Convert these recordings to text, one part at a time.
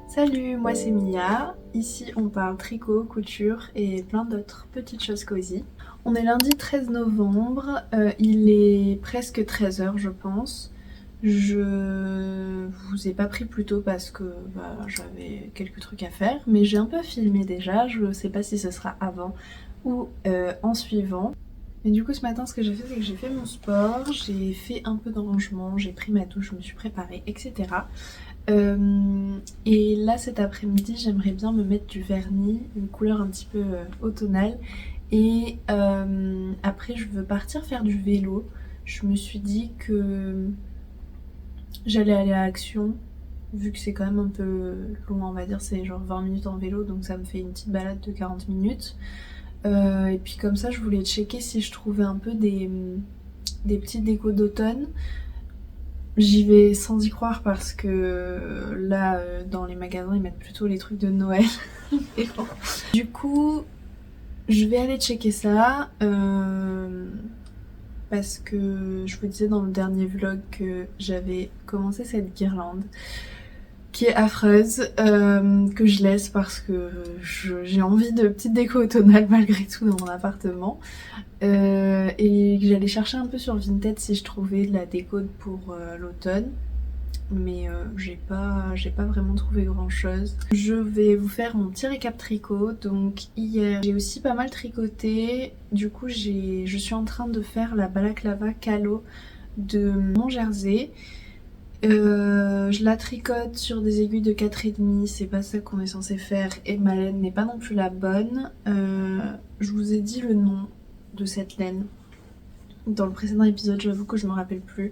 Salut, moi c'est Mia. Ici on parle tricot, couture et plein d'autres petites choses cosy. On est lundi 13 novembre, il est presque 13 h je pense. Je vous ai pas pris plus tôt parce que j'avais quelques trucs à faire, mais j'ai un peu filmé déjà, je sais pas si ce sera avant ou en suivant. Et du coup ce matin ce que j'ai fait c'est que j'ai fait mon sport, j'ai fait un peu de rangement, j'ai pris ma douche, je me suis préparée, etc. Et là cet après-midi j'aimerais bien me mettre du vernis, une couleur un petit peu automnale. Et après je veux partir faire du vélo. Je me suis dit que j'allais aller à Action, vu que c'est quand même un peu loin, on va dire, c'est genre 20 minutes en vélo, donc ça me fait une petite balade de 40 minutes. Et puis comme ça je voulais checker si je trouvais un peu des petites décos d'automne. J'y vais sans y croire parce que là dans les magasins ils mettent plutôt les trucs de Noël. Et bon. Du coup je vais aller checker ça parce que je vous disais dans le dernier vlog que j'avais commencé cette guirlande qui est affreuse, que je laisse parce que j'ai envie de petites déco automnales malgré tout dans mon appartement. Et que j'allais chercher un peu sur Vinted si je trouvais de la déco pour l'automne. Mais j'ai pas vraiment trouvé grand chose. Je vais vous faire mon petit récap tricot. Donc hier j'ai aussi pas mal tricoté. Du coup je suis en train de faire la balaclava calo de mon jersey. Je la tricote sur des aiguilles de 4,5, c'est pas ça qu'on est censé faire et ma laine n'est pas non plus la bonne. Je vous ai dit le nom de cette laine dans le précédent épisode, j'avoue que je me rappelle plus.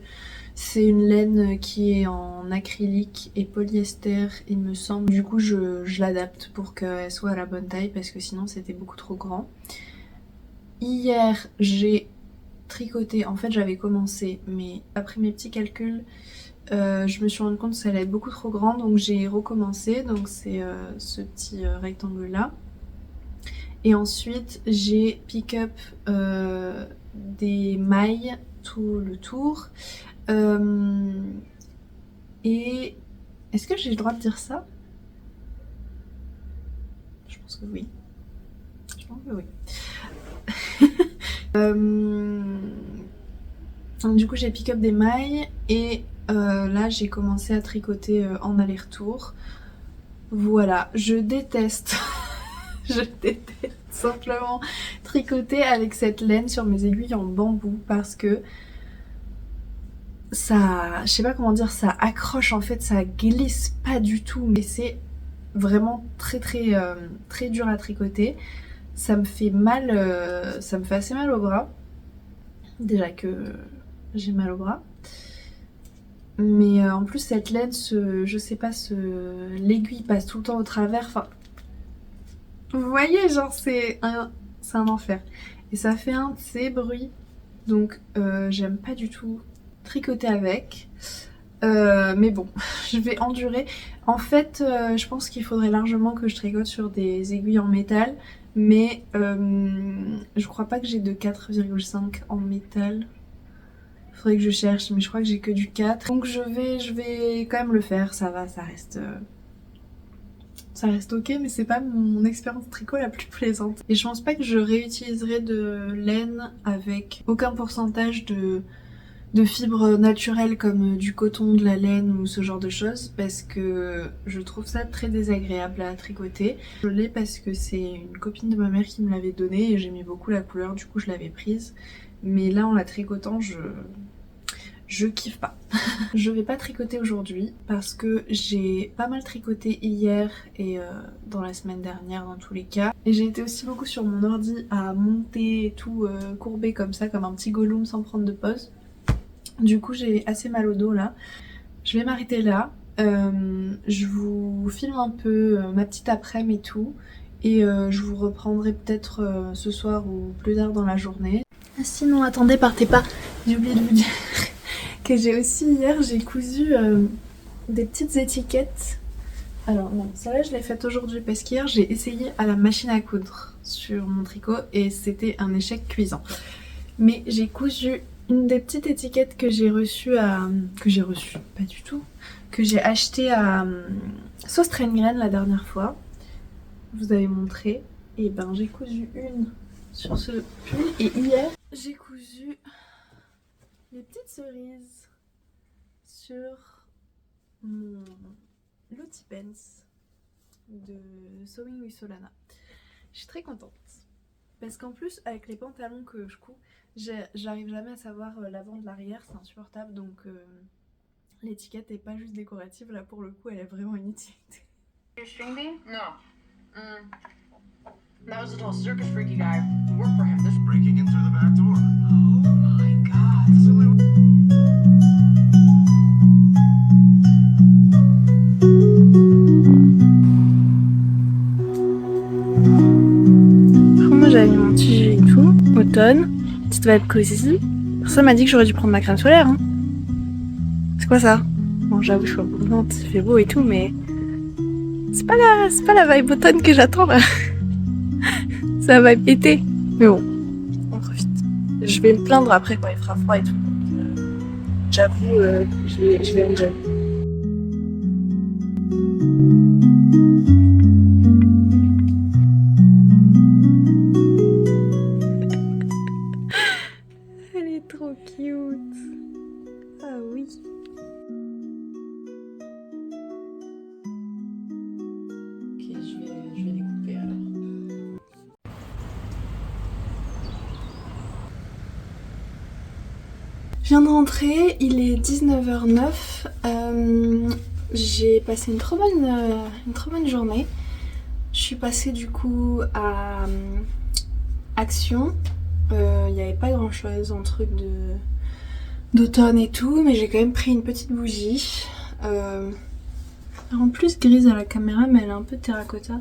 C'est une laine qui est en acrylique et polyester il me semble. Du coup je l'adapte pour qu'elle soit à la bonne taille parce que sinon c'était beaucoup trop grand. Hier j'ai tricoté, en fait j'avais commencé mais après mes petits calculs je me suis rendu compte que ça allait être beaucoup trop grand donc j'ai recommencé, donc c'est ce petit rectangle là. Et ensuite j'ai pick up des mailles tout le tour. Et est-ce que j'ai le droit de dire ça? Je pense que oui. Je pense que oui. Du coup j'ai pick up des mailles et là j'ai commencé à tricoter en aller-retour. Voilà, je déteste je déteste simplement tricoter avec cette laine sur mes aiguilles en bambou parce que ça, je sais pas comment dire, ça accroche en fait, ça glisse pas du tout, mais c'est vraiment très dur à tricoter. Ça me fait mal, ça me fait assez mal au bras. Déjà que j'ai mal au bras. Mais en plus cette laine, je sais pas, l'aiguille passe tout le temps au travers, enfin... Vous voyez, genre c'est un enfer. Et ça fait un de ces bruits, donc j'aime pas du tout tricoter avec. Mais bon, je vais endurer. En fait, je pense qu'il faudrait largement que je tricote sur des aiguilles en métal, mais je crois pas que j'ai de 4,5 en métal. Faudrait que je cherche, mais je crois que j'ai que du 4. Donc je vais quand même le faire, ça va, ça reste ok, mais c'est pas mon expérience tricot la plus plaisante. Et je pense pas que je réutiliserai de laine avec aucun pourcentage de fibres naturelles comme du coton, de la laine ou ce genre de choses, parce que je trouve ça très désagréable à tricoter. Je l'ai parce que c'est une copine de ma mère qui me l'avait donné et j'aimais beaucoup la couleur, du coup je l'avais prise. Mais là en la tricotant je kiffe pas. Je vais pas tricoter aujourd'hui parce que j'ai pas mal tricoté hier et dans la semaine dernière dans tous les cas. Et j'ai été aussi beaucoup sur mon ordi à monter et tout courbé comme ça, comme un petit Gollum sans prendre de pause. Du coup j'ai assez mal au dos là. Je vais m'arrêter là. Je vous filme un peu ma petite après-midi et tout. Et je vous reprendrai peut-être ce soir ou plus tard dans la journée. Sinon attendez, partez pas, j'ai oublié de vous dire que j'ai aussi hier j'ai cousu des petites étiquettes Alors non, celle-là je l'ai faite aujourd'hui parce qu'hier j'ai essayé à la machine à coudre sur mon tricot et c'était un échec cuisant. Mais j'ai cousu une des petites étiquettes que j'ai reçues pas du tout, que j'ai acheté à Sauce Train-Graine la dernière fois. Je vous avais montré. Et ben j'ai cousu une sur ce pull et hier j'ai cousu les petites cerises sur mon Lottie Pants de Sewing with Solana. Je suis très contente parce qu'en plus avec les pantalons que je couds, j'arrive jamais à savoir l'avant de l'arrière, c'est insupportable, donc l'étiquette est pas juste décorative, là pour le coup elle est vraiment une utilité. Your string bean? No. That was a little circus freaky guy who worked for him. This breaking in through the back door. Oh my god. Moi j'avais mis mon petit jus et tout, automne, petite vibe cosy. Personne m'a dit que j'aurais dû prendre ma crème solaire. Hein. C'est quoi ça? Bon j'avoue je suis un peu contente, il fait beau et tout mais c'est pas la vibe automne que j'attends là. C'est la vibe été. Mais bon, on profite. Je vais me plaindre après quand il fera froid et tout. J'avoue, je vais enjoy. Elle est trop cute. Ah oui. Ok, je vais découper alors. Je viens de rentrer, il est 19h09. J'ai passé une trop bonne journée. Je suis passée du coup à Action. Il n'y avait pas grand chose, un truc d'automne et tout, mais j'ai quand même pris une petite bougie. En plus grise à la caméra, mais elle est un peu terracotta.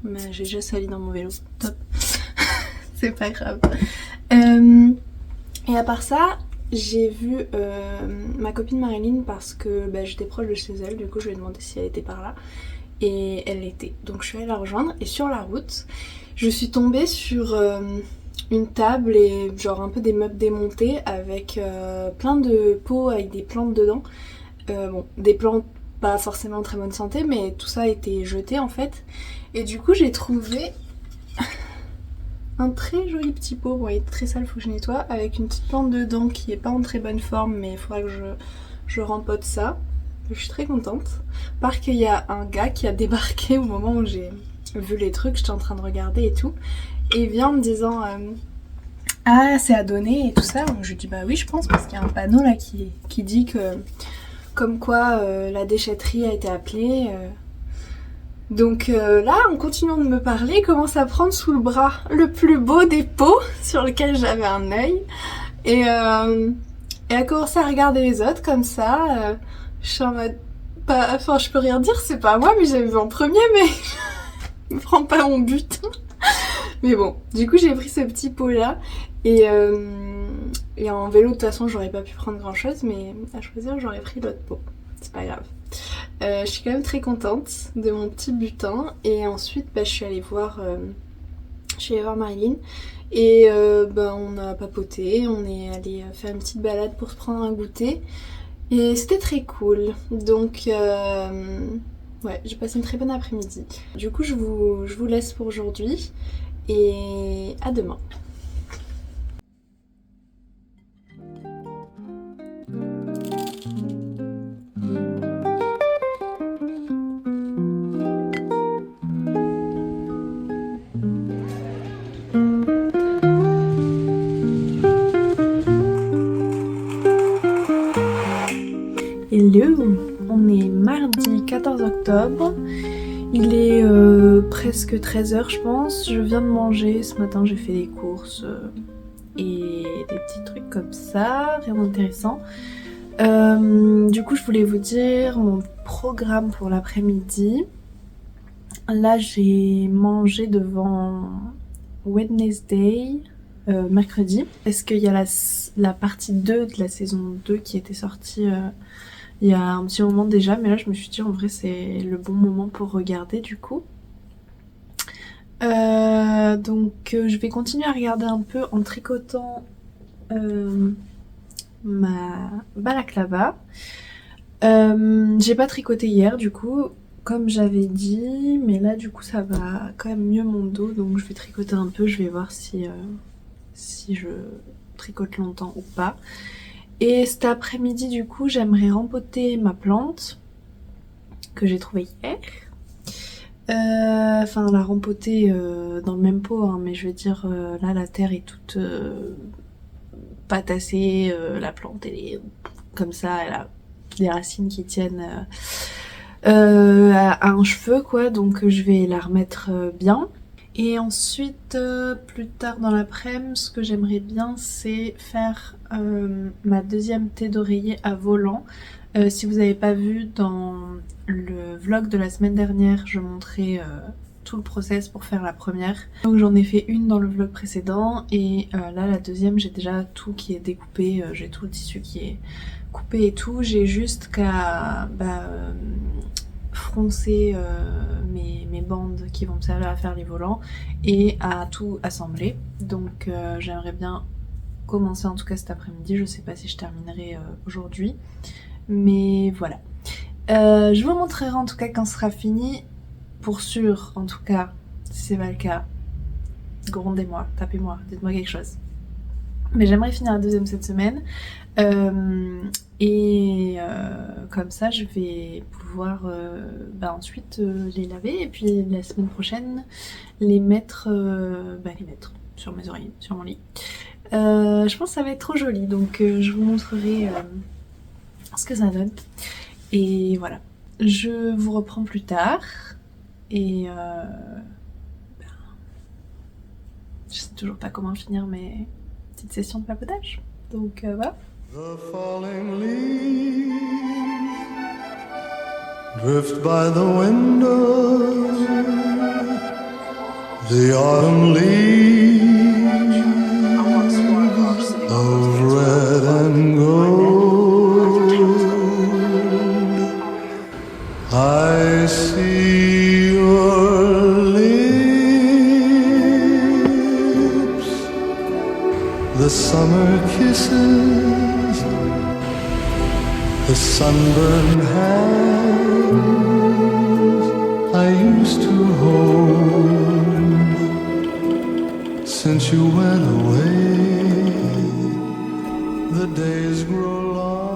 Mais j'ai déjà sali dans mon vélo, top. C'est pas grave. Et à part ça, j'ai vu ma copine Marilyn parce que j'étais proche de chez elle, du coup je lui ai demandé si elle était par là. Et elle l'était. Donc je suis allée la rejoindre et sur la route, je suis tombée sur une table et genre un peu des meubles démontés avec plein de pots avec des plantes dedans. Bon, des plantes pas forcément en très bonne santé, mais tout ça a été jeté en fait. Et du coup j'ai trouvé un très joli petit pot, bon il est très sale, faut que je nettoie, avec une petite plante dedans qui est pas en très bonne forme, mais il faudra que je rempote ça. Je suis très contente. Parce qu'il y a un gars qui a débarqué au moment où j'ai vu les trucs, j'étais en train de regarder et tout, et il vient en me disant ah c'est à donner et tout ça. Donc je lui dis bah oui je pense, parce qu'il y a un panneau là qui dit que comme quoi la déchetterie a été appelée. Donc là, en continuant de me parler, il commence à prendre sous le bras le plus beau des pots sur lequel j'avais un œil et à commencer à regarder les autres comme ça. Je suis en mode, enfin je peux rien dire, c'est pas moi, mais j'avais vu en premier, mais me prends pas mon but. Mais bon, du coup j'ai pris ce petit pot là et en vélo de toute façon j'aurais pas pu prendre grand chose, mais à choisir j'aurais pris l'autre pot. C'est pas grave. Je suis quand même très contente de mon petit butin et ensuite je suis allée voir Marilyn et on a papoté, on est allé faire une petite balade pour se prendre un goûter et c'était très cool. Donc ouais, j'ai passé une très bonne après-midi. Du coup je vous laisse pour aujourd'hui et à demain. Hello, on est mardi 14 octobre, il est presque 13h je pense, je viens de manger, ce matin j'ai fait des courses et des petits trucs comme ça, rien d'intéressant. Du coup je voulais vous dire mon programme pour l'après-midi. Là j'ai mangé devant Wednesday, mercredi, parce qu'il y a la partie 2 de la saison 2 qui était sortie il y a un petit moment déjà, mais là je me suis dit en vrai c'est le bon moment pour regarder du coup. Donc je vais continuer à regarder un peu en tricotant ma balaclava. J'ai pas tricoté hier du coup, comme j'avais dit, mais là du coup ça va quand même mieux mon dos, donc je vais tricoter un peu, je vais voir si je tricote longtemps ou pas. Et cet après-midi du coup j'aimerais rempoter ma plante que j'ai trouvée hier. Enfin la rempoter dans le même pot, hein, mais je veux dire là la terre est toute pas tassée, la plante elle est comme ça, elle a des racines qui tiennent à un cheveu quoi, donc je vais la remettre bien. Et ensuite plus tard dans l'après-midi, ce que j'aimerais bien c'est faire ma deuxième thé d'oreiller à volant. Si vous n'avez pas vu dans le vlog de la semaine dernière, je montrais tout le process pour faire la première. Donc j'en ai fait une dans le vlog précédent et là la deuxième j'ai déjà tout qui est découpé, j'ai tout le tissu qui est coupé et tout. J'ai juste qu'à froncer mes bandes qui vont me servir à faire les volants et à tout assembler. Donc j'aimerais bien commencer en tout cas cet après-midi, je sais pas si je terminerai aujourd'hui. Mais voilà. Je vous montrerai en tout cas quand ce sera fini. Pour sûr, en tout cas, si c'est pas le cas, grondez-moi, tapez-moi, dites-moi quelque chose. Mais j'aimerais finir la deuxième cette semaine. Comme ça, je vais pouvoir ensuite les laver. Et puis la semaine prochaine, les mettre sur mes oreillers, sur mon lit. Je pense que ça va être trop joli. Donc je vous montrerai ce que ça donne. Et voilà. Je vous reprends plus tard. Et je sais toujours pas comment finir mes petites sessions de papotage. Donc voilà. The falling leaves drift by the window. The autumn leaves of red and gold. I see your lips, the summer kisses, the sunburned hands I used to hold. Since you went away, the days grow long.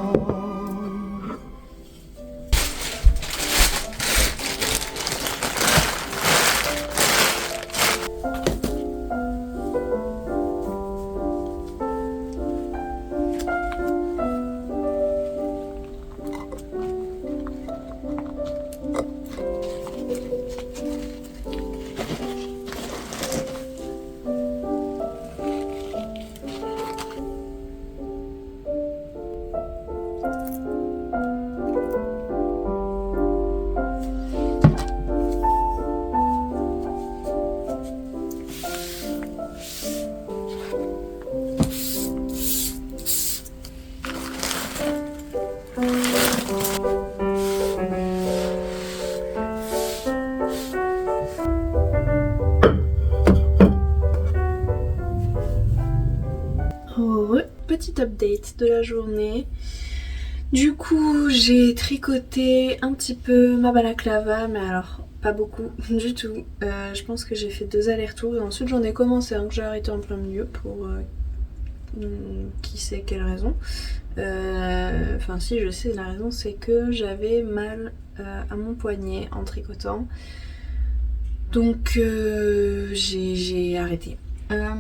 Petit update de la journée. Du coup j'ai tricoté un petit peu ma balaclava, mais alors pas beaucoup du tout. Je pense que j'ai fait 2 allers-retours et ensuite j'en ai commencé un que j'ai arrêté en plein milieu pour qui sait quelle raison. Enfin si, je sais la raison, c'est que j'avais mal à mon poignet en tricotant. Donc j'ai arrêté. Ça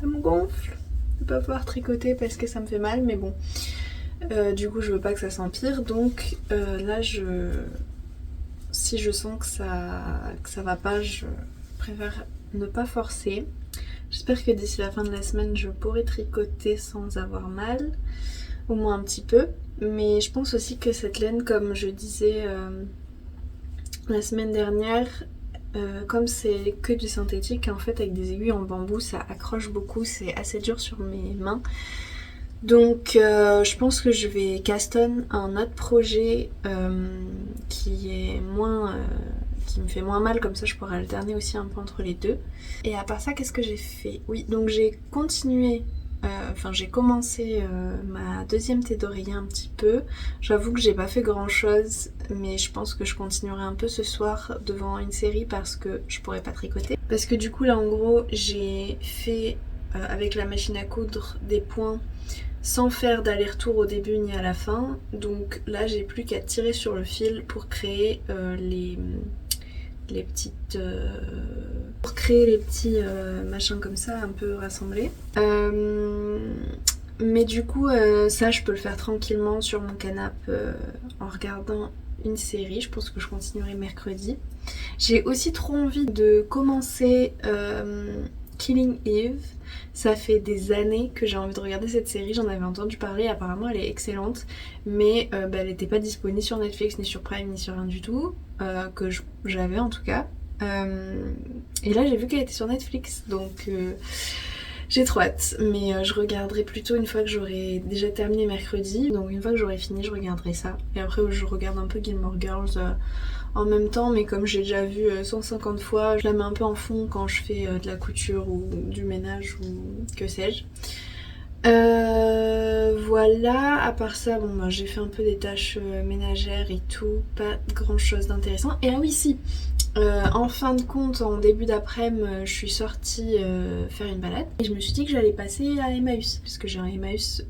me gonfle de pas pouvoir tricoter parce que ça me fait mal, mais bon. Du coup je veux pas que ça s'empire, donc là si je sens que ça va pas, je préfère ne pas forcer. J'espère que d'ici la fin de la semaine je pourrai tricoter sans avoir mal, au moins un petit peu. Mais je pense aussi que cette laine, comme je disais la semaine dernière, comme c'est que du synthétique, en fait avec des aiguilles en bambou ça accroche beaucoup, c'est assez dur sur mes mains. Donc je pense que je vais caston un autre projet qui est moins... qui me fait moins mal, comme ça je pourrais alterner aussi un peu entre les deux. Et à part ça, qu'est-ce que j'ai fait? Oui, donc j'ai continué, j'ai commencé ma deuxième thé d'oreiller un petit peu. J'avoue que j'ai pas fait grand chose, mais je pense que je continuerai un peu ce soir devant une série parce que je pourrais pas tricoter. Parce que du coup là en gros j'ai fait avec la machine à coudre des points sans faire d'aller-retour au début ni à la fin. Donc là j'ai plus qu'à tirer sur le fil pour créer les petites... pour créer les petits machins comme ça un peu rassemblés. Mais du coup ça je peux le faire tranquillement sur mon canapé en regardant une série. Je pense que je continuerai mercredi. J'ai aussi trop envie de commencer Killing Eve. Ça fait des années que j'ai envie de regarder cette série, j'en avais entendu parler, apparemment elle est excellente, mais elle n'était pas disponible sur Netflix, ni sur Prime, ni sur rien du tout, que j'avais en tout cas. Et là j'ai vu qu'elle était sur Netflix, donc j'ai trop hâte, mais je regarderai plutôt une fois que j'aurai déjà terminé mercredi, donc une fois que j'aurai fini je regarderai ça. Et après je regarde un peu Gilmore Girls en même temps, mais comme j'ai déjà vu 150 fois, je la mets un peu en fond quand je fais de la couture ou du ménage ou que sais-je. Voilà, à part ça, j'ai fait un peu des tâches ménagères et tout, pas grand chose d'intéressant. Et ah oui si, en fin de compte, en début d'après-midi, je suis sortie faire une balade et je me suis dit que j'allais passer à Emmaüs, puisque j'ai un Emmaüs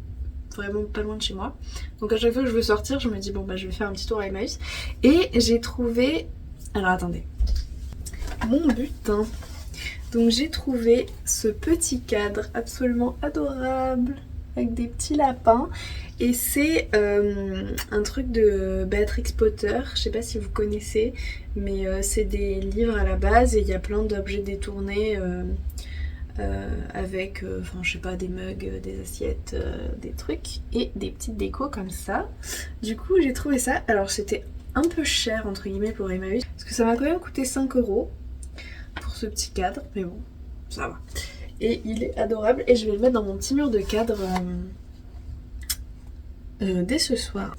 vraiment pas loin de chez moi. Donc à chaque fois que je veux sortir, je me dis je vais faire un petit tour à Emmaüs. Et j'ai trouvé... Alors attendez. Mon butin. Donc j'ai trouvé ce petit cadre absolument adorable avec des petits lapins. Et c'est un truc de Béatrix Potter, je sais pas si vous connaissez, mais c'est des livres à la base et il y a plein d'objets détournés avec, je sais pas, des mugs, des assiettes, des trucs et des petites décos comme ça. Du coup j'ai trouvé ça, alors c'était un peu cher entre guillemets pour Emmaüs, parce que ça m'a quand même coûté 5 € pour ce petit cadre, mais bon, ça va. Et il est adorable et je vais le mettre dans mon petit mur de cadre dès ce soir.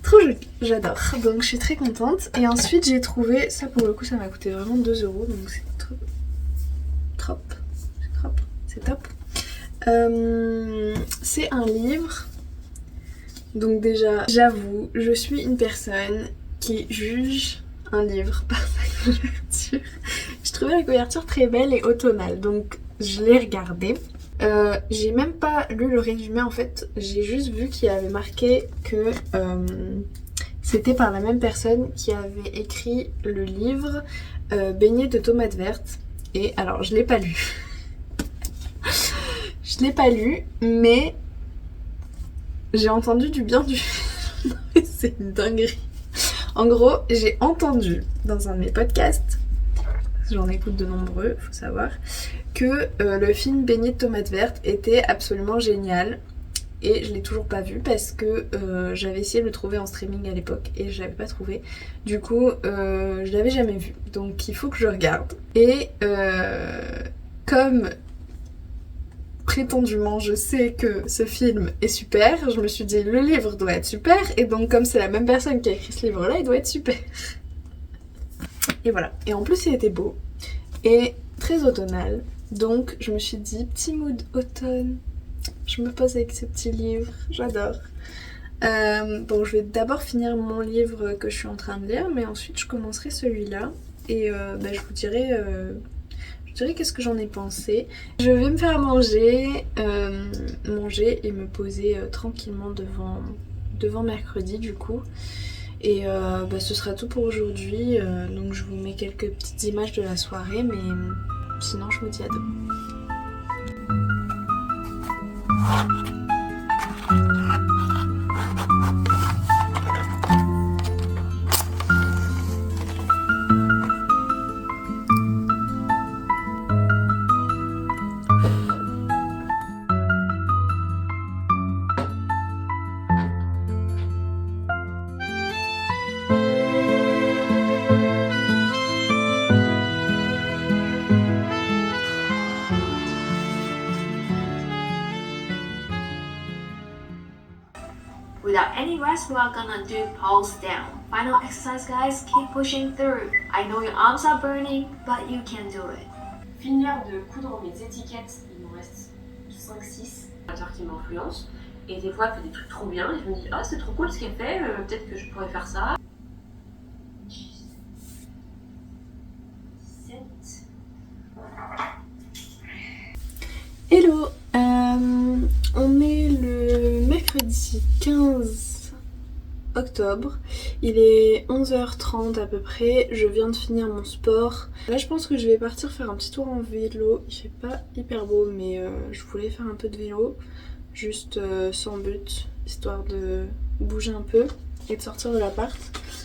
Trop joli, j'adore, donc je suis très contente. Et ensuite j'ai trouvé, ça pour le coup ça m'a coûté vraiment 2 €, donc c'est trop, c'est top. C'est un livre, donc déjà j'avoue, je suis une personne qui juge un livre par sa couverture. Je trouvais la couverture très belle et automnale, donc je l'ai regardée. J'ai même pas lu le résumé en fait, j'ai juste vu qu'il y avait marqué que c'était par la même personne qui avait écrit le livre Beignets de tomates vertes. Et alors je l'ai pas lu. Je l'ai pas lu, mais j'ai entendu du bien du film. C'est une dinguerie. En gros, j'ai entendu dans un de mes podcasts, j'en écoute de nombreux, faut savoir, que le film Beignets de tomates vertes était absolument génial. Et je l'ai toujours pas vu parce que j'avais essayé de le trouver en streaming à l'époque et je l'avais pas trouvé. Du coup, je l'avais jamais vu. Donc il faut que je regarde. Et comme prétendument je sais que ce film est super, je me suis dit le livre doit être super. Et donc comme c'est la même personne qui a écrit ce livre là, il doit être super. Et voilà. Et en plus il était beau et très automnal. Donc je me suis dit petit mood automne. Je me pose avec ce petit livre, j'adore. Je vais d'abord finir mon livre que je suis en train de lire, mais ensuite je commencerai celui-là. Et je vous dirai, qu'est-ce que j'en ai pensé. Je vais me faire manger et me poser tranquillement devant mercredi du coup. Et ce sera tout pour aujourd'hui. Donc je vous mets quelques petites images de la soirée, mais sinon je vous dis à demain. without any rest, we are gonna do pulse down. Final exercise, guys. Keep pushing through. I know your arms are burning, but you can do it. Finir de coudre mes étiquettes, il me reste 5-6 qui m'influencent. Et des fois, elle fait des trucs trop bien et je me dis, ah, c'est trop cool ce qu'elle fait, peut-être que je pourrais faire ça. 17. Hello, on est le mercredi 15 octobre, il est 11h30 à peu près, je viens de finir mon sport. Là je pense que je vais partir faire un petit tour en vélo, il fait pas hyper beau mais je voulais faire un peu de vélo, juste sans but, histoire de bouger un peu et de sortir de l'appart.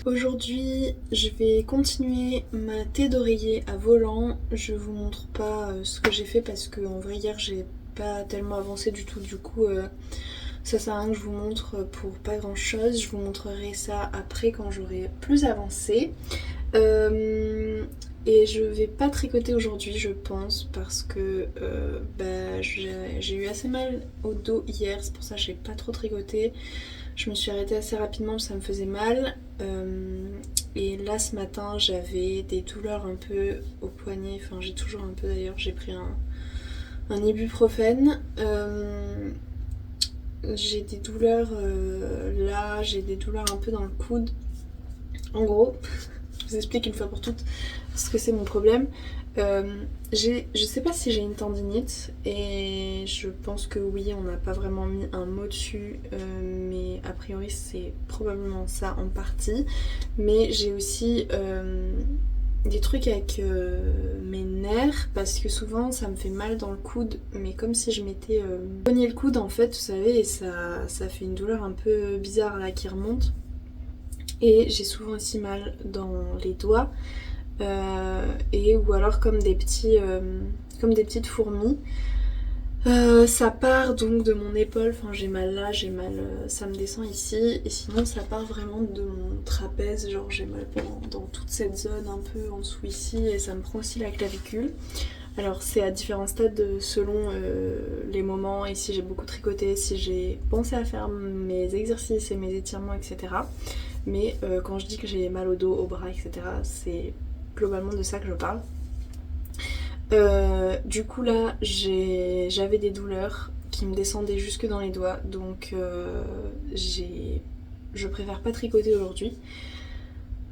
Aujourd'hui je vais continuer ma thé d'oreiller à volant, je vous montre pas ce que j'ai fait parce que en vrai hier j'ai pas tellement avancé du tout, du coup ça sert à rien que je vous montre pour pas grand chose, je vous montrerai ça après quand j'aurai plus avancé. Et je vais pas tricoter aujourd'hui je pense parce que j'ai eu assez mal au dos hier, c'est pour ça que j'ai pas trop tricoté. Je me suis arrêtée assez rapidement parce que ça me faisait mal. Et là ce matin j'avais des douleurs un peu au poignet, enfin j'ai toujours un peu d'ailleurs, j'ai pris un ibuprofène. J'ai des douleurs là, j'ai des douleurs un peu dans le coude. En gros, je vous explique une fois pour toutes ce que c'est mon problème. Je sais pas si j'ai une tendinite et je pense que oui, on n'a pas vraiment mis un mot dessus, mais a priori c'est probablement ça en partie. Mais j'ai aussi des trucs avec mes nerfs parce que souvent ça me fait mal dans le coude, mais comme si je m'étais cogné le coude en fait, vous savez, et ça fait une douleur un peu bizarre là qui remonte. Et j'ai souvent aussi mal dans les doigts. Et ou alors comme des petites fourmis. Ça part donc de mon épaule, enfin j'ai mal là, j'ai mal, ça me descend ici, et sinon ça part vraiment de mon trapèze, genre j'ai mal dans toute cette zone un peu en dessous ici, et ça me prend aussi la clavicule. Alors c'est à différents stades selon les moments et si j'ai beaucoup tricoté, si j'ai pensé à faire mes exercices et mes étirements, etc. Mais quand je dis que j'ai mal au dos, au bras, etc., c'est globalement de ça que je parle. Du coup là j'avais des douleurs qui me descendaient jusque dans les doigts, donc je préfère pas tricoter aujourd'hui,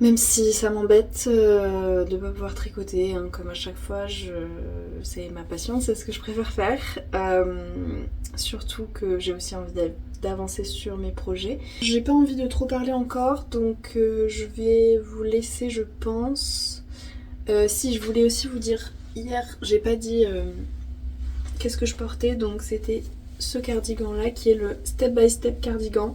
même si ça m'embête de pas pouvoir tricoter, hein, comme à chaque fois c'est ma passion, c'est ce que je préfère faire, surtout que j'ai aussi envie d'avancer sur mes projets. J'ai pas envie de trop parler encore, donc je vais vous laisser je pense. Si je voulais aussi vous dire, hier j'ai pas dit qu'est-ce que je portais, donc c'était ce cardigan là qui est le Step by Step cardigan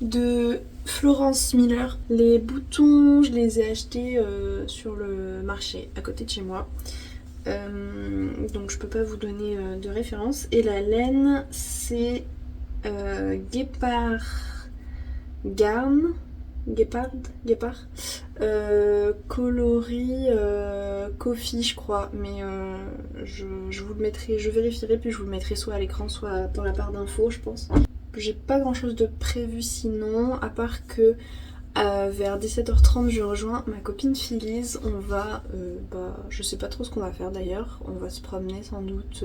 de Florence Miller. Les boutons je les ai achetés sur le marché à côté de chez moi, donc je peux pas vous donner de référence. Et la laine c'est Guépard coloris coffee je crois, mais je vous le mettrai, je vérifierai puis je vous le mettrai soit à l'écran soit dans la barre d'infos je pense. J'ai pas grand chose de prévu sinon, à part que vers 17h30 je rejoins ma copine Phyllis, on va, je sais pas trop ce qu'on va faire d'ailleurs, on va se promener sans doute,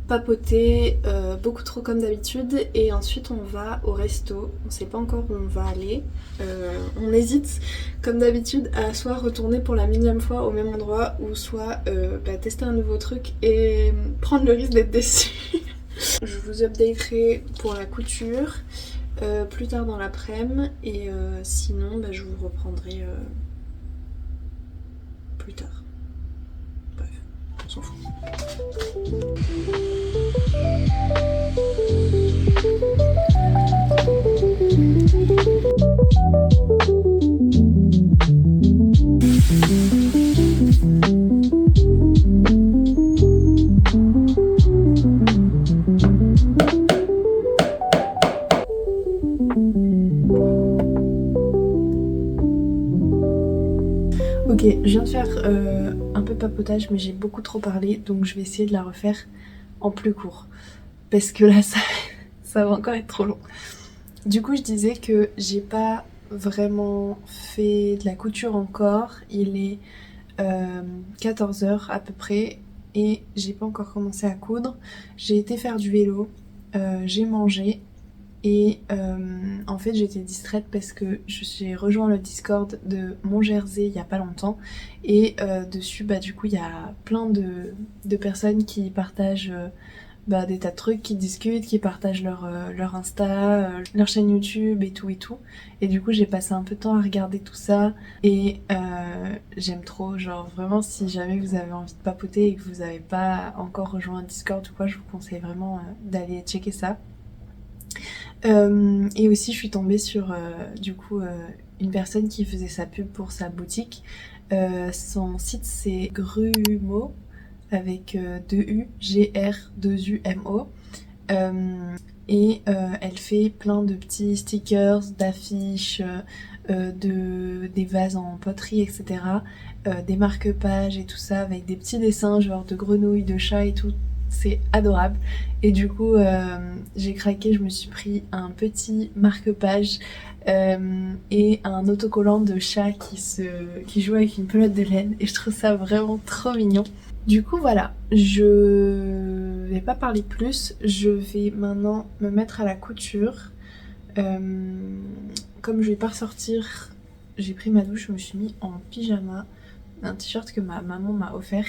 papoter, beaucoup trop comme d'habitude, et ensuite on va au resto, on sait pas encore où on va aller, on hésite comme d'habitude à soit retourner pour la millième fois au même endroit ou soit tester un nouveau truc et prendre le risque d'être déçu. Je vous updaterai pour la couture plus tard dans l'après-midi, et sinon je vous reprendrai plus tard. Bref, on s'en fout. Ok, je viens de faire un peu papotage, mais j'ai beaucoup trop parlé, donc je vais essayer de la refaire en plus court. Parce que là, ça va encore être trop long. Du coup je disais que j'ai pas vraiment fait de la couture encore. Il est 14h à peu près et j'ai pas encore commencé à coudre. J'ai été faire du vélo, j'ai mangé et en fait j'étais distraite parce que j'ai rejoint le Discord de Mon Jersey il y a pas longtemps et dessus bah du coup il y a plein de personnes qui partagent des tas de trucs, qui discutent, qui partagent leur Insta, leur chaîne YouTube et tout. Et du coup j'ai passé un peu de temps à regarder tout ça et j'aime trop, genre vraiment si jamais vous avez envie de papoter et que vous n'avez pas encore rejoint un Discord ou quoi, je vous conseille vraiment d'aller checker ça. Et aussi je suis tombée sur une personne qui faisait sa pub pour sa boutique. Son site c'est Grumo avec 2 U, G-R-2-U-M-O. Et elle fait plein de petits stickers, d'affiches, des vases en poterie, etc. Des marque-pages et tout ça avec des petits dessins genre de grenouilles, de chats et tout. C'est adorable. Et du coup, j'ai craqué, je me suis pris un petit marque-page et un autocollant de chat qui joue avec une pelote de laine. Et je trouve ça vraiment trop mignon. Du coup voilà, je vais pas parler plus, je vais maintenant me mettre à la couture. Comme je vais pas ressortir, j'ai pris ma douche, je me suis mis en pyjama, un t-shirt que ma maman m'a offert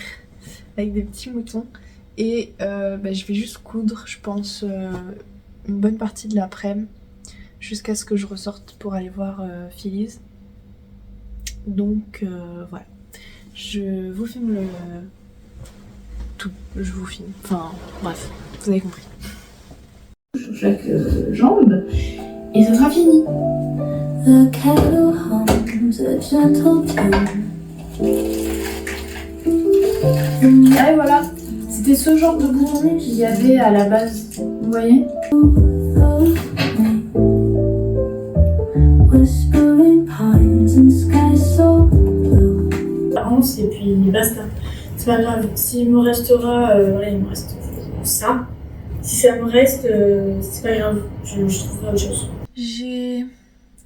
avec des petits moutons. Et je vais juste coudre, je pense, une bonne partie de l'après-midi jusqu'à ce que je ressorte pour aller voir Phyllis. Donc voilà, je vous filme je vous filme. Enfin, bref, vous avez compris. Sur chaque jambe, et ce sera fini. Et voilà, c'était ce genre de bourrelet qu'il y avait à la base, vous voyez? Avance et puis basta. C'est pas grave, s'il me restera, voilà, il me reste ça. Si ça me reste, c'est pas grave, je trouverai autre chose. J'ai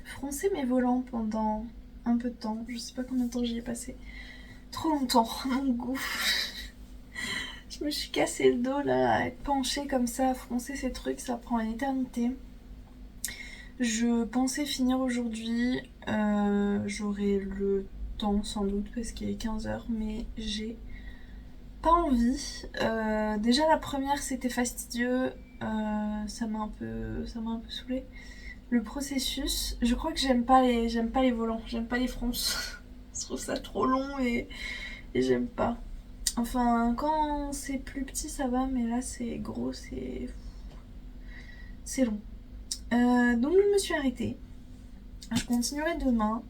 froncé mes volants pendant un peu de temps, je sais pas combien de temps j'y ai passé. Trop longtemps, mon goût. Je me suis cassé le dos là, à être penchée comme ça, à froncer ces trucs, ça prend une éternité. Je pensais finir aujourd'hui, j'aurai le temps sans doute parce qu'il est 15h, mais j'ai pas envie. Déjà la première c'était fastidieux, ça m'a un peu saoulée. Le processus, je crois que j'aime pas les volants, j'aime pas les fronces. Je trouve ça trop long et j'aime pas. Enfin quand c'est plus petit ça va, mais là c'est gros, c'est long. Donc je me suis arrêtée. Je continuerai demain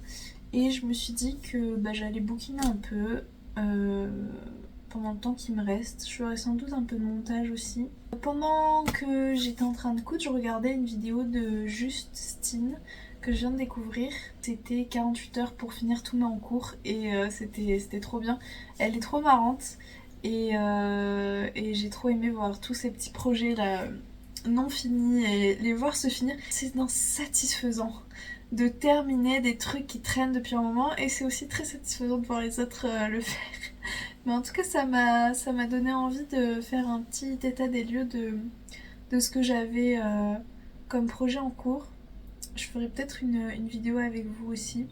et je me suis dit que j'allais bouquiner un peu pendant le temps qui me reste. Je ferai sans doute un peu de montage aussi. Pendant que j'étais en train de coudre, je regardais une vidéo de Justine que je viens de découvrir. C'était 48 heures pour finir tout en cours et c'était trop bien. Elle est trop marrante et j'ai trop aimé voir tous ces petits projets là non finis et les voir se finir. C'est satisfaisant de terminer des trucs qui traînent depuis un moment et c'est aussi très satisfaisant de voir les autres le faire. Mais en tout cas ça m'a donné envie de faire un petit état des lieux de ce que j'avais comme projet en cours. Je ferai peut-être une vidéo avec vous aussi.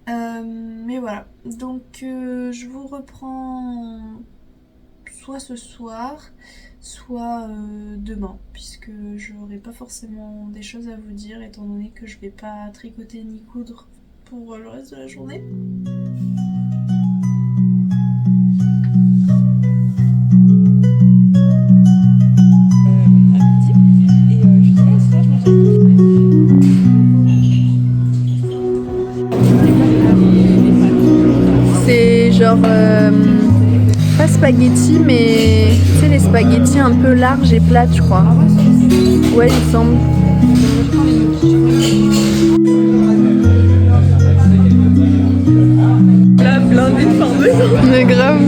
Mais voilà, donc je vous reprends soit ce soir, soit demain, puisque j'aurai pas forcément des choses à vous dire étant donné que je vais pas tricoter ni coudre pour le reste de la journée. C'est genre pas spaghetti, mais tu sais les spaghettis un peu larges et plates, je crois. Ouais, il semble. Là, blindé de fardeau. Mais grave.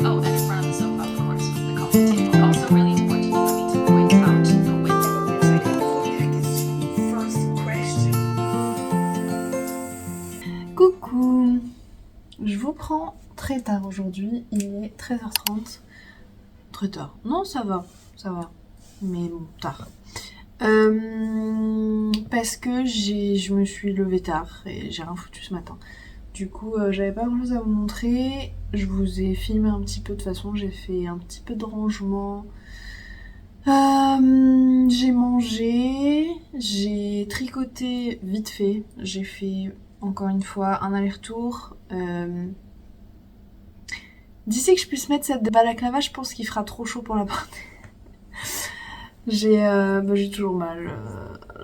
Oh, and in front of the sofa, of course, was the coffee table. Also really important for me to point out the window. First question. Coucou. Je vous prends très tard aujourd'hui, il est 13h30. Très tard. Non, ça va, mais bon, tard. Parce que je me suis levée tard et j'ai rien foutu ce matin. Du coup, j'avais pas grand chose à vous montrer. Je vous ai filmé un petit peu, de toute façon, j'ai fait un petit peu de rangement. J'ai mangé, j'ai tricoté vite fait. J'ai fait encore une fois un aller-retour. D'ici que je puisse mettre cette balaclava, je pense qu'il fera trop chaud pour la porter. J'ai toujours mal.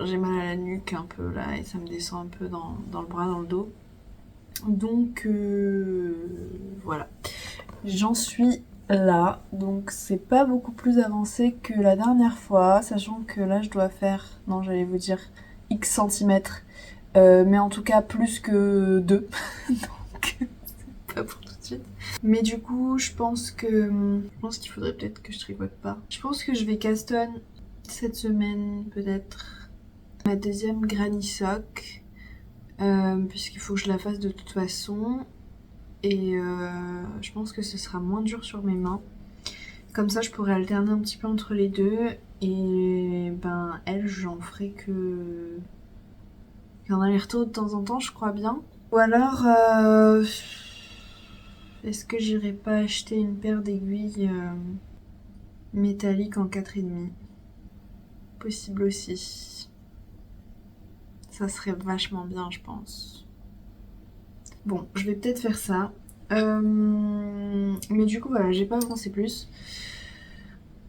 J'ai mal à la nuque un peu là et ça me descend un peu dans le bras, dans le dos. Donc voilà. J'en suis là. Donc c'est pas beaucoup plus avancé que la dernière fois. Sachant que là je dois faire, non j'allais vous dire X centimètres. Mais en tout cas plus que 2. Donc c'est pas pour tout de suite. Mais du coup je pense qu'il faudrait peut-être que je tricote pas. Je pense que je vais castonne cette semaine peut-être ma deuxième granny sock. Puisqu'il faut que je la fasse de toute façon. Et je pense que ce sera moins dur sur mes mains. Comme ça je pourrais alterner un petit peu entre les deux. Et ben elle j'en ferai qu'un aller-retour de temps en temps je crois bien. Ou alors est-ce que j'irai pas acheter une paire d'aiguilles métalliques en 4,5 ? Possible aussi. Ça serait vachement bien je pense. Bon, je vais peut-être faire ça. Mais du coup voilà, j'ai pas avancé plus.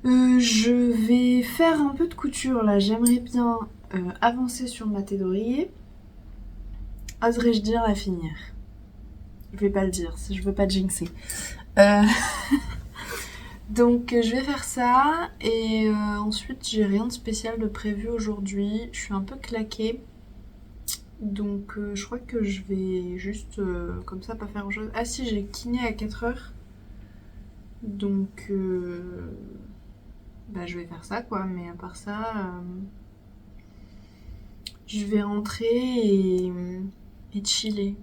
Je vais faire un peu de couture là. J'aimerais bien avancer sur ma tête d'oreiller. Oserais-je dire la finir ? Je vais pas le dire, je veux pas jinxer. Donc je vais faire ça et ensuite j'ai rien de spécial de prévu aujourd'hui. Je suis un peu claquée. Donc je crois que je vais juste comme ça pas faire grand chose. Ah si, j'ai kiné à 4h. Donc je vais faire ça quoi. Mais à part ça, je vais rentrer et chiller.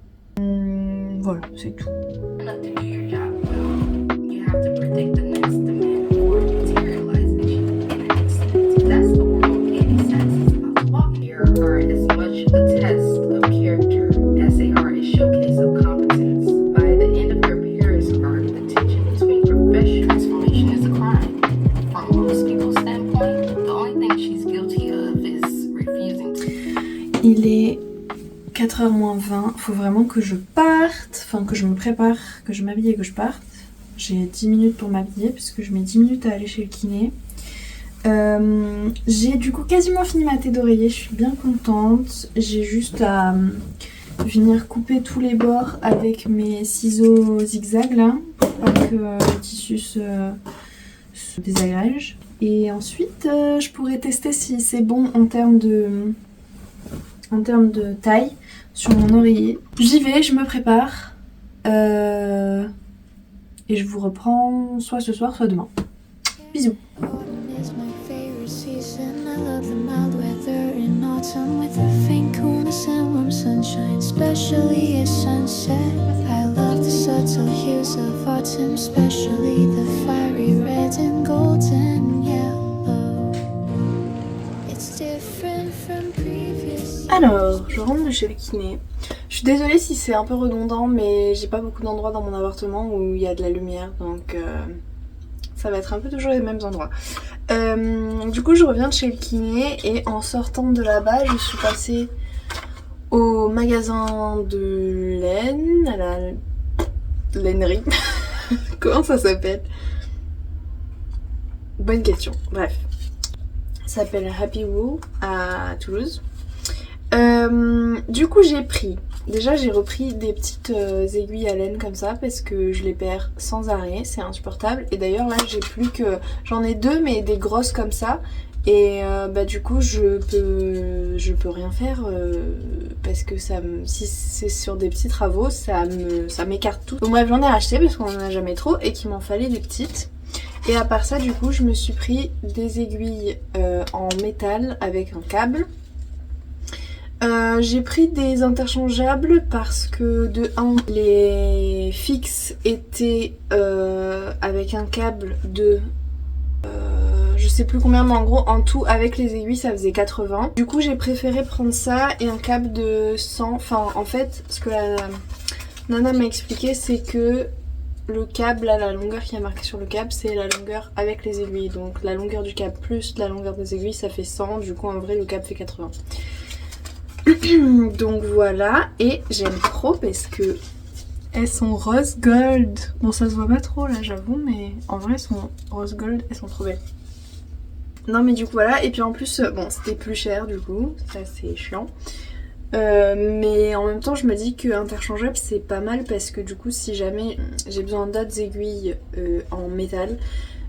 Voilà, c'est tout. Enough to do your job well, you have to predict the next demand or materialize it in an instant. That's the world Katie says is about to walk. Here are as much a test of character as they are a showcase of competence. By the end of her Paris arc, the tension between profession transformation is a crime. From most people's standpoint, the only thing she's guilty of is refusing to. Il est 4h moins 20, faut vraiment que je parte, enfin que je me prépare, que je m'habille et que je parte. J'ai 10 minutes pour m'habiller puisque je mets 10 minutes à aller chez le kiné. J'ai du coup quasiment fini ma tête d'oreiller, je suis bien contente. J'ai juste à venir couper tous les bords avec mes ciseaux zigzag là, pour pas que le tissu se désagrège. Et ensuite je pourrais tester si c'est bon en termes de taille sur mon oreiller. J'y vais, je me prépare et je vous reprends soit ce soir soit demain. Bisous. Autumn is my favorite season. I love the mild weather in autumn with a faint coolness and warm sunshine, especially at sunset. I love the subtle hues of autumn, especially the fiery red and golden yellow. It's different from previous. Alors, je rentre de chez le kiné. Je suis désolée si c'est un peu redondant, mais j'ai pas beaucoup d'endroits dans mon appartement où il y a de la lumière, donc ça va être un peu toujours les mêmes endroits. Du coup, je reviens de chez le kiné et en sortant de là-bas, je suis passée au magasin de laine, à la lainerie. Comment ça s'appelle ? Bonne question. Bref, ça s'appelle Happy Wool à Toulouse. Du coup j'ai repris des petites aiguilles à laine comme ça parce que je les perds sans arrêt, c'est insupportable. Et d'ailleurs là j'ai plus que... J'en ai 2 mais des grosses comme ça. Et du coup je peux rien faire parce que si c'est sur des petits travaux ça m'écarte tout. Donc bref, j'en ai racheté parce qu'on en a jamais trop et qu'il m'en fallait des petites. Et à part ça du coup je me suis pris des aiguilles en métal avec un câble. J'ai pris des interchangeables parce que de 1 les fixes étaient avec un câble de je sais plus combien, mais en gros en tout avec les aiguilles ça faisait 80. Du coup j'ai préféré prendre ça et un câble de 100. Enfin en fait ce que la nana m'a expliqué c'est que le câble, là, la longueur qui est marquée sur le câble c'est la longueur avec les aiguilles. Donc la longueur du câble plus la longueur des aiguilles ça fait 100. Du coup en vrai le câble fait 80. Donc voilà, et j'aime trop parce que elles sont rose gold. Bon ça se voit pas trop là j'avoue, mais en vrai elles sont rose gold, elles sont trop belles. Non mais du coup voilà, et puis en plus bon c'était plus cher du coup, ça c'est chiant. Mais en même temps je me dis que interchangeable c'est pas mal parce que du coup si jamais j'ai besoin d'autres aiguilles en métal,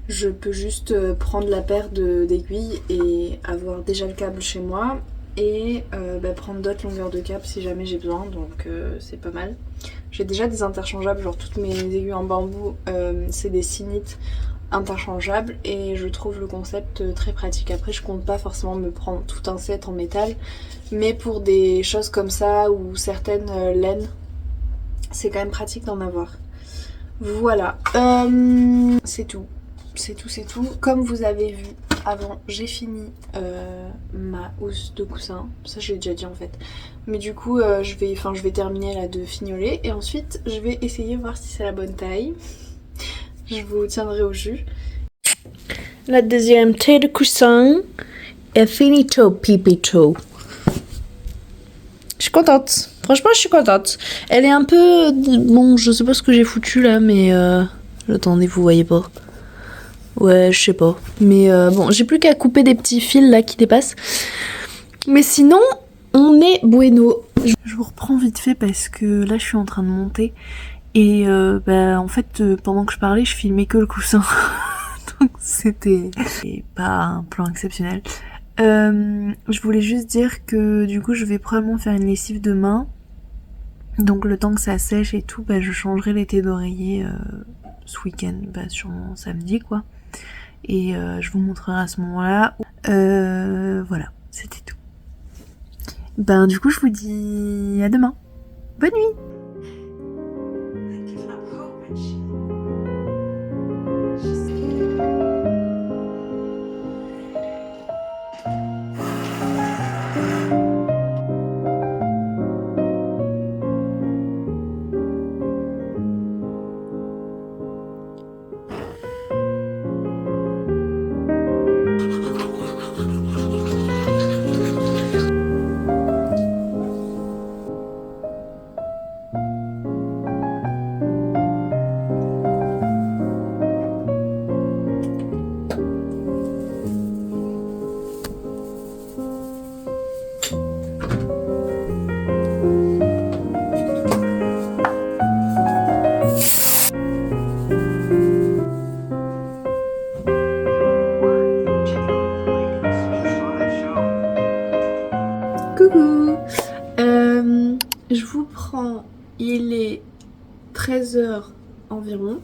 je peux juste prendre la paire d'aiguilles et avoir déjà le câble chez moi. Et prendre d'autres longueurs de câble si jamais j'ai besoin, donc c'est pas mal. J'ai déjà des interchangeables, genre toutes mes aiguilles en bambou c'est des cynites interchangeables et je trouve le concept très pratique. Après je compte pas forcément me prendre tout un set en métal, mais pour des choses comme ça ou certaines laines c'est quand même pratique d'en avoir. Voilà, c'est tout. C'est tout. Comme vous avez vu avant, j'ai fini ma housse de coussin. Ça je l'ai déjà dit en fait. Mais du coup je vais terminer là de fignoler et ensuite je vais essayer voir si c'est la bonne taille. Je vous tiendrai au jus. La deuxième taille de coussin est finito pipito. Je suis contente. Franchement je suis contente. Elle est un peu... Bon je sais pas ce que j'ai foutu là mais... Attendez vous voyez pas. Ouais, je sais pas. Mais bon, j'ai plus qu'à couper des petits fils là qui dépassent. Mais sinon, on est bueno. Je vous reprends vite fait parce que là, je suis en train de monter. Et en fait, pendant que je parlais, je filmais que le coussin. Donc c'était pas un plan exceptionnel. Je voulais juste dire que du coup, je vais probablement faire une lessive demain. Donc le temps que ça sèche et tout, je changerai les têtes d'oreiller ce week-end, sûrement samedi quoi. Et je vous montrerai à ce moment-là. Voilà, c'était tout. Du coup je vous dis à demain. Bonne nuit. Coucou, je vous prends, il est 13h environ.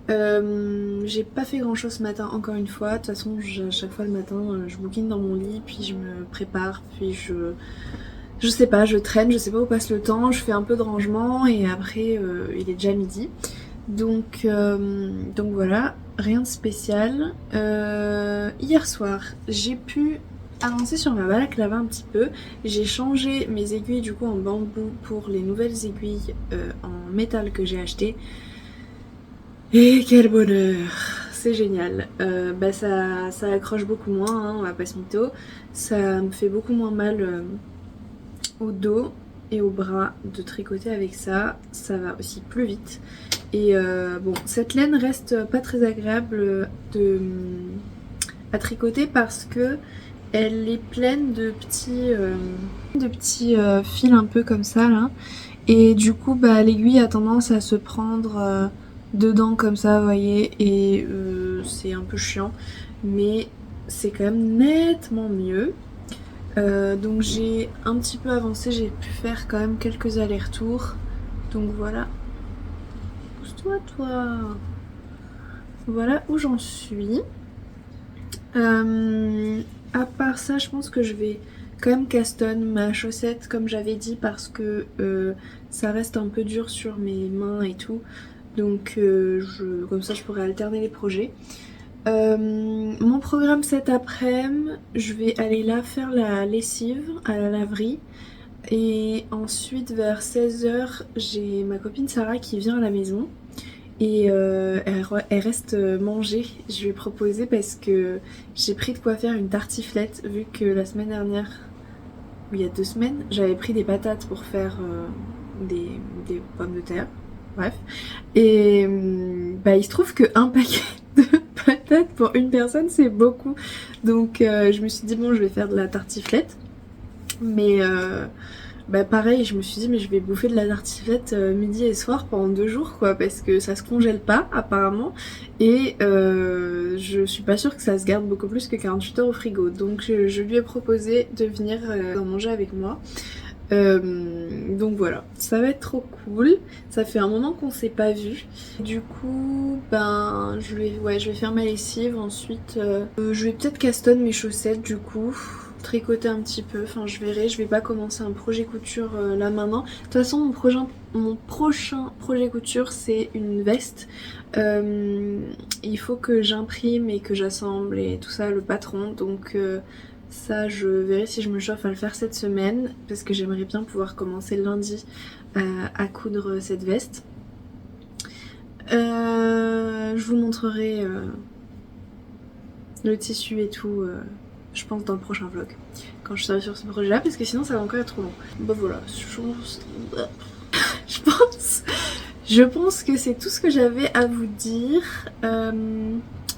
J'ai pas fait grand chose ce matin encore une fois. De toute façon à chaque fois le matin je bouquine dans mon lit, puis je me prépare, puis je sais pas, je traîne, je sais pas où passe le temps, je fais un peu de rangement et après il est déjà midi. Donc voilà, rien de spécial. Hier soir j'ai pu avancer sur ma balaclava un petit peu. J'ai changé mes aiguilles du coup en bambou pour les nouvelles aiguilles en métal que j'ai achetées. Et quel bonheur, c'est génial. Ça accroche beaucoup moins, hein, on va pas se mytho. Ça me fait beaucoup moins mal au dos et au bras de tricoter avec ça. Ça va aussi plus vite. Et bon, cette laine reste pas très agréable à tricoter parce que Elle est pleine de petits fils un peu comme ça là. Et du coup bah l'aiguille a tendance à se prendre dedans comme ça, vous voyez, et c'est un peu chiant, mais c'est quand même nettement mieux. Donc j'ai un petit peu avancé, j'ai pu faire quand même quelques allers-retours. Donc voilà. Pousse-toi toi. Voilà où j'en suis. À part ça, je pense que je vais quand même castonne ma chaussette comme j'avais dit parce que ça reste un peu dur sur mes mains et tout. Donc comme ça je pourrais alterner les projets. Mon programme cet après-midi, je vais aller là faire la lessive à la laverie. Et ensuite vers 16h, j'ai ma copine Sarah qui vient à la maison. Et elle reste manger. Je lui ai proposé parce que j'ai pris de quoi faire une tartiflette vu que la semaine dernière, ou il y a 2 semaines, j'avais pris des patates pour faire des pommes de terre. Bref. Et bah il se trouve que un paquet de patates pour une personne c'est beaucoup. Donc je me suis dit bon je vais faire de la tartiflette. Mais bah pareil, je me suis dit mais je vais bouffer de la tartiflette midi et soir pendant 2 jours quoi, parce que ça se congèle pas apparemment et je suis pas sûre que ça se garde beaucoup plus que 48 heures au frigo. Donc je lui ai proposé de venir en manger avec moi. Donc voilà, ça va être trop cool. Ça fait un moment qu'on s'est pas vu. Du coup, ben je vais faire ma lessive. Ensuite, je vais peut-être castonne mes chaussettes du coup. Tricoter un petit peu, enfin je verrai, je vais pas commencer un projet couture là maintenant. De toute façon mon prochain projet couture c'est une veste. Il faut que j'imprime et que j'assemble et tout ça le patron, donc ça je verrai si je me chauffe à le faire cette semaine parce que j'aimerais bien pouvoir commencer lundi à coudre cette veste. Je vous montrerai le tissu et tout je pense dans le prochain vlog quand je serai sur ce projet là parce que sinon ça va encore être trop long. Bah voilà, je pense que c'est tout ce que j'avais à vous dire.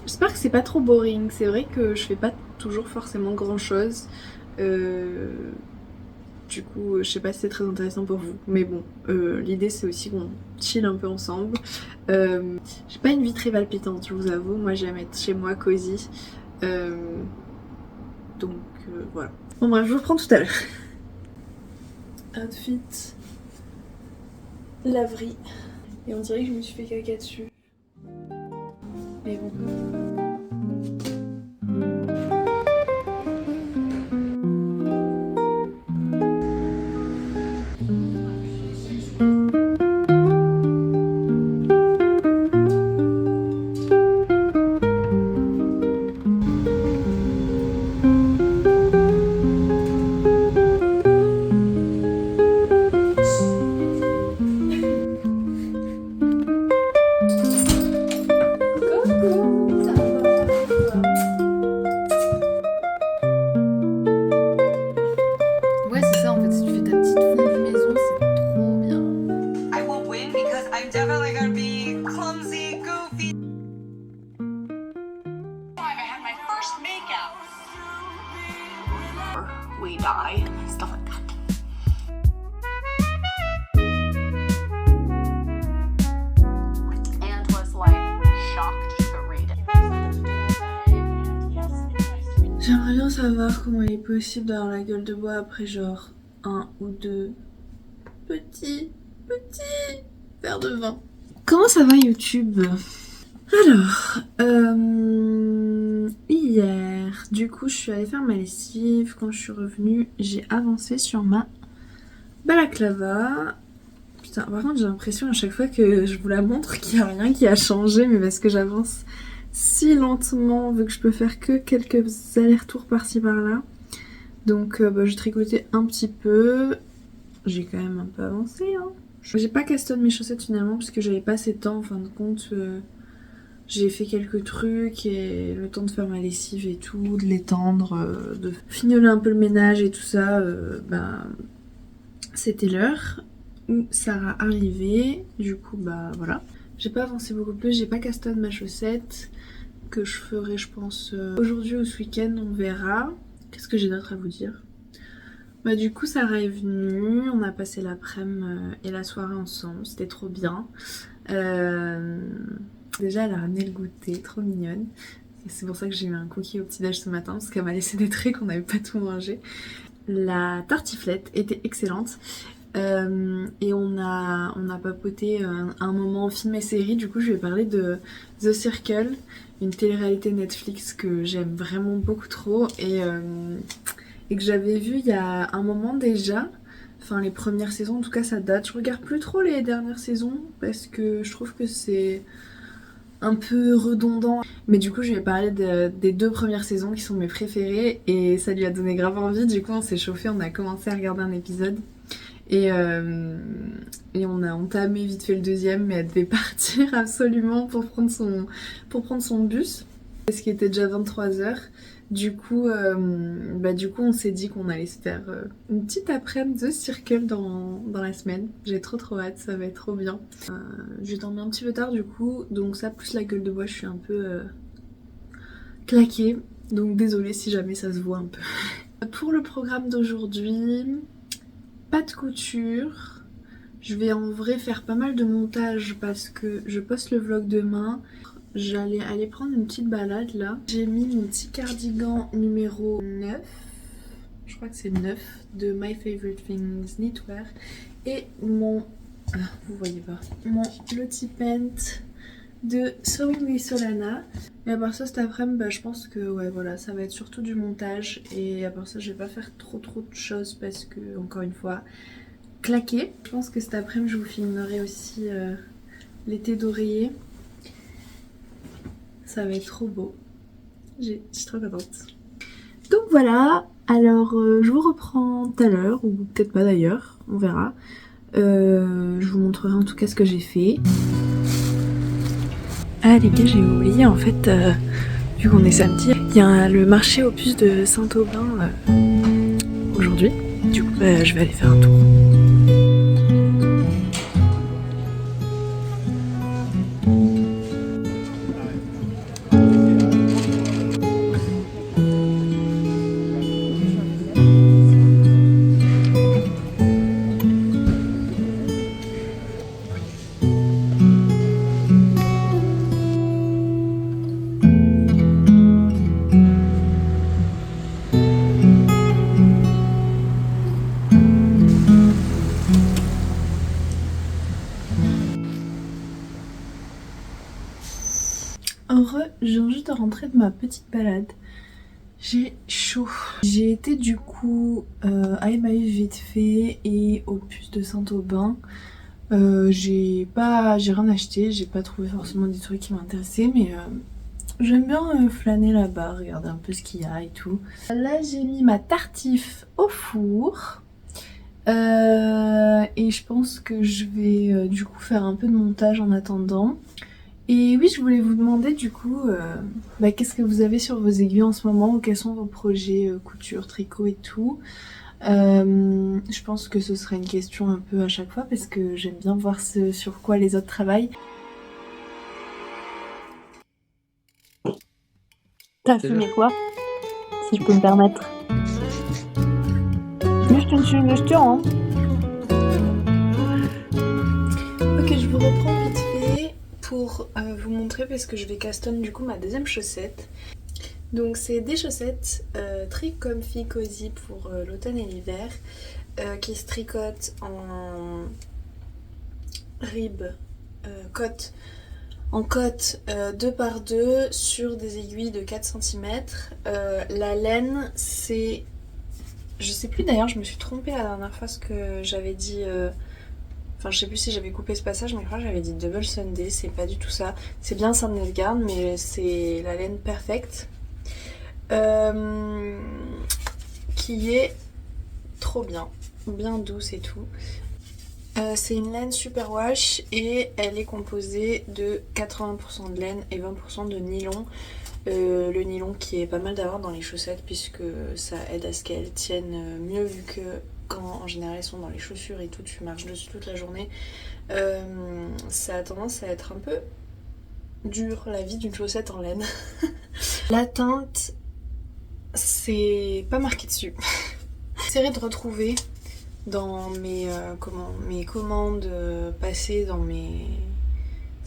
J'espère que c'est pas trop boring. C'est vrai que je fais pas toujours forcément grand chose. Du coup je sais pas si c'est très intéressant pour vous, mais bon l'idée c'est aussi qu'on chill un peu ensemble. J'ai pas une vie très palpitante je vous avoue, moi j'aime être chez moi cosy. Donc voilà. Bon bref, je vous reprends tout à l'heure. Outfit, laverie. Et on dirait que je me suis fait caca dessus. Mais bon. Ouais, c'est ça en fait, si tu fais ta petite fondue maison, c'est trop bien. I will win because I'm definitely gonna be clumsy, goofy. I had my first makeup. We die, stuff like that. And was like shocked to read it. J'aimerais bien savoir comment il est possible d'avoir la gueule de bois après genre 1 ou 2 petits verres de vin. Comment ça va YouTube? Alors, hier, du coup je suis allée faire ma lessive. Quand je suis revenue, j'ai avancé sur ma balaclava. Putain, par contre j'ai l'impression à chaque fois que je vous la montre qu'il n'y a rien qui a changé, mais parce que j'avance si lentement vu que je peux faire que quelques allers-retours par-ci par-là. Donc je tricotais un petit peu. J'ai quand même un peu avancé hein. J'ai pas castonné mes chaussettes finalement parce que j'avais pas assez de temps en fin de compte. J'ai fait quelques trucs et le temps de faire ma lessive et tout, de l'étendre, de fignoler un peu le ménage et tout ça, c'était l'heure où Sarah arrivait. Du coup bah voilà. J'ai pas avancé beaucoup plus, j'ai pas castonné ma chaussette que je ferai je pense aujourd'hui ou ce week-end, on verra. Qu'est-ce que j'ai d'autre à vous dire? Bah du coup Sarah est venue, on a passé l'après-midi et la soirée ensemble, c'était trop bien. Déjà elle a ramené le goûter, trop mignonne. Et c'est pour ça que j'ai eu un cookie au petit-déj ce matin, parce qu'elle m'a laissé des trucs, on n'avait pas tout mangé. La tartiflette était excellente. Et on a papoté un moment film et série. Du coup je lui ai parlé de The Circle, une télé-réalité Netflix que j'aime vraiment beaucoup trop et que j'avais vu il y a un moment déjà. Enfin les premières saisons en tout cas ça date. Je regarde plus trop les dernières saisons parce que je trouve que c'est un peu redondant. Mais du coup je lui ai parlé des 2 premières saisons qui sont mes préférées et ça lui a donné grave envie. Du coup on s'est chauffé, on a commencé à regarder un épisode. Et on a entamé vite fait le deuxième, mais elle devait partir absolument pour prendre son bus. Parce qu'il était déjà 23h. Du coup, on s'est dit qu'on allait se faire une petite après-midi de Circle dans la semaine. J'ai trop hâte, ça va être trop bien. J'ai dormi un petit peu tard du coup, donc ça plus la gueule de bois, je suis un peu claquée. Donc désolée si jamais ça se voit un peu. Pour le programme d'aujourd'hui... Pas de couture, je vais en vrai faire pas mal de montage parce que je poste le vlog demain. J'allais aller prendre une petite balade là. J'ai mis mon petit cardigan numéro 9, je crois que c'est 9, de My Favorite Things Knitwear. Et mon, vous voyez pas, mon Lottie Pant de Sewing with Solana. Et à part ça cet après-midi je pense que ouais voilà ça va être surtout du montage et à part ça je vais pas faire trop de choses parce que encore une fois claqué. Je pense que cet après-midi je vous filmerai aussi l'été d'oreiller. Ça va être trop beau. Je suis trop contente. Donc voilà, alors je vous reprends tout à l'heure ou peut-être pas d'ailleurs, on verra. Je vous montrerai en tout cas ce que j'ai fait. Ah les gars, j'ai oublié en fait, vu qu'on est samedi, il y a le marché aux puces de Saint-Aubin aujourd'hui. Du coup, je vais aller faire un tour. Je viens juste de rentrer de ma petite balade. J'ai chaud. J'ai été du coup à Emmaüs vite fait et aux puces de Saint-Aubin. J'ai rien acheté, j'ai pas trouvé forcément des trucs qui m'intéressaient, mais j'aime bien flâner là-bas, regarder un peu ce qu'il y a et tout. Là j'ai mis ma tartiffe au four. Et je pense que je vais du coup faire un peu de montage en attendant. Et oui, je voulais vous demander du coup, qu'est-ce que vous avez sur vos aiguilles en ce moment, ou quels sont vos projets couture, tricot et tout. Je pense que ce sera une question un peu à chaque fois parce que j'aime bien voir sur quoi les autres travaillent. T'as fumé quoi? Si je peux me permettre. Juste une question, hein. Ok, je vous reprends vite fait pour vous montrer parce que je vais castonner du coup ma deuxième chaussette. Donc c'est des chaussettes très comfy, cozy pour l'automne et l'hiver qui se tricotent en rib, cotte, en cotte 2x2 sur des aiguilles de 4 cm. La laine c'est... Je sais plus d'ailleurs, je me suis trompée la dernière fois ce que j'avais dit... Enfin, je sais plus si j'avais coupé ce passage, mais je crois que j'avais dit Double Sunday, c'est pas du tout ça. C'est bien Sandnesgarn, mais c'est la laine perfecte. Qui est trop bien douce et tout. C'est une laine superwash et elle est composée de 80% de laine et 20% de nylon. Le nylon qui est pas mal d'avoir dans les chaussettes puisque ça aide à ce qu'elles tiennent mieux vu que quand en général elles sont dans les chaussures et tout, tu marches dessus toute la journée. Ça a tendance à être un peu dur la vie d'une chaussette en laine. La teinte c'est pas marqué dessus. J'essaierai de retrouver dans mes commandes passées, dans mes...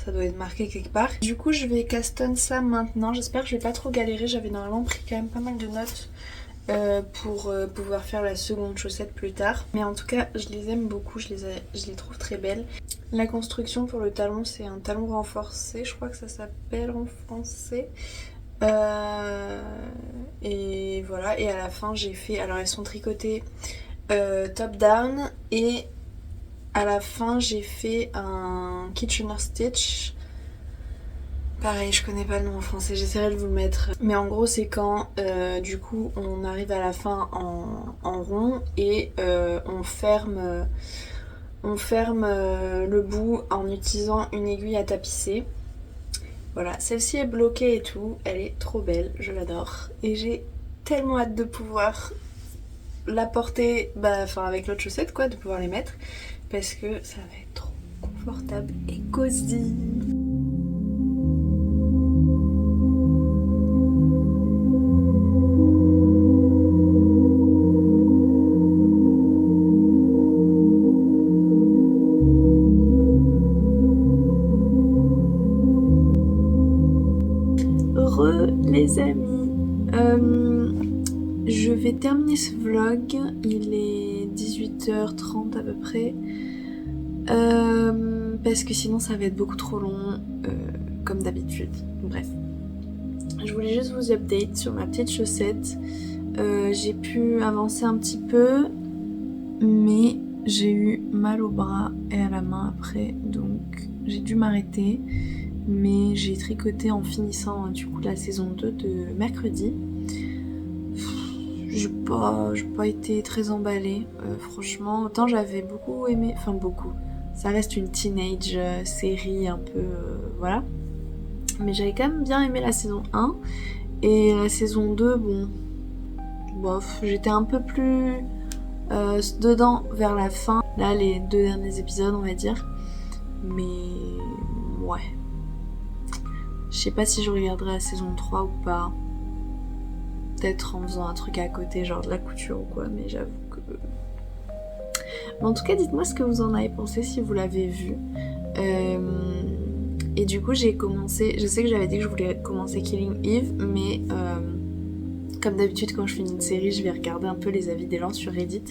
Ça doit être marqué quelque part. Du coup, je vais castonne ça maintenant. J'espère que je vais pas trop galérer. J'avais normalement pris quand même pas mal de notes pour pouvoir faire la seconde chaussette plus tard. Mais en tout cas, je les aime beaucoup. Je les trouve très belles. La construction pour le talon, c'est un talon renforcé. Je crois que ça s'appelle en français. Et voilà. Et à la fin, j'ai fait... Alors, elles sont tricotées top down et... À la fin, j'ai fait un Kitchener Stitch. Pareil, je connais pas le nom en français, j'essaierai de vous le mettre. Mais en gros, c'est quand du coup on arrive à la fin en rond et on ferme le bout en utilisant une aiguille à tapisser. Voilà, celle-ci est bloquée et tout, elle est trop belle, je l'adore. Et j'ai tellement hâte de pouvoir la porter, avec l'autre chaussette quoi, de pouvoir les mettre. Parce que ça va être trop confortable et cosy. Les amis, je vais terminer ce vlog, il est 18h30 à peu près, parce que sinon ça va être beaucoup trop long, comme d'habitude, bref. Je voulais juste vous update sur ma petite chaussette, j'ai pu avancer un petit peu, mais j'ai eu mal au bras et à la main après, donc j'ai dû m'arrêter. Mais j'ai tricoté en finissant du coup la saison 2 de mercredi. J'ai pas été très emballée, franchement. Autant j'avais beaucoup aimé, enfin beaucoup. Ça reste une teenage série un peu, voilà. Mais j'avais quand même bien aimé la saison 1. Et la saison 2, bon, bof, j'étais un peu plus dedans vers la fin. Là, les 2 derniers épisodes, on va dire. Mais ouais. Je sais pas si je regarderai la saison 3 ou pas. Peut-être en faisant un truc à côté, genre de la couture ou quoi, mais j'avoue que... Mais en tout cas, dites-moi ce que vous en avez pensé, si vous l'avez vu. Et du coup, j'ai commencé... Je sais que j'avais dit que je voulais commencer Killing Eve, mais comme d'habitude, quand je finis une série, je vais regarder un peu les avis des gens sur Reddit.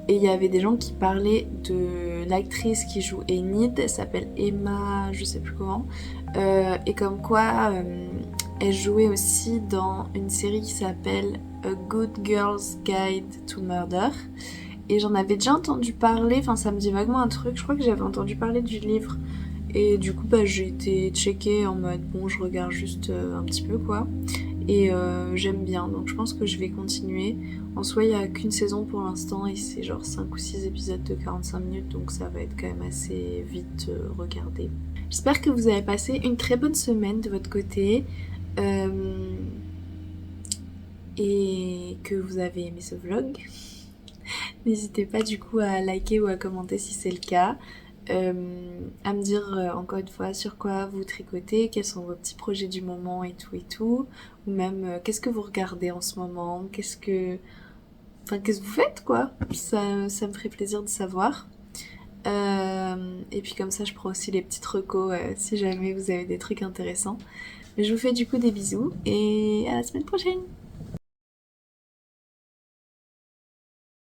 Et il y avait des gens qui parlaient de l'actrice qui joue Enid, elle s'appelle Emma, je sais plus comment, et comme quoi elle jouait aussi dans une série qui s'appelle A Good Girl's Guide to Murder. Et j'en avais déjà entendu parler, enfin ça me dit vaguement un truc, je crois que j'avais entendu parler du livre. Et du coup j'ai été checker en mode bon je regarde juste un petit peu quoi. Et j'aime bien, donc je pense que je vais continuer. En soi, il n'y a qu'une saison pour l'instant et c'est genre 5 ou 6 épisodes de 45 minutes, donc ça va être quand même assez vite regardé. J'espère que vous avez passé une très bonne semaine de votre côté et que vous avez aimé ce vlog. N'hésitez pas du coup à liker ou à commenter si c'est le cas. À me dire encore une fois sur quoi vous tricotez, quels sont vos petits projets du moment et tout, ou même qu'est-ce que vous regardez en ce moment, qu'est-ce que vous faites quoi, ça me ferait plaisir de savoir. Et puis comme ça je prends aussi les petites recos si jamais vous avez des trucs intéressants. Je vous fais du coup des bisous et à la semaine prochaine.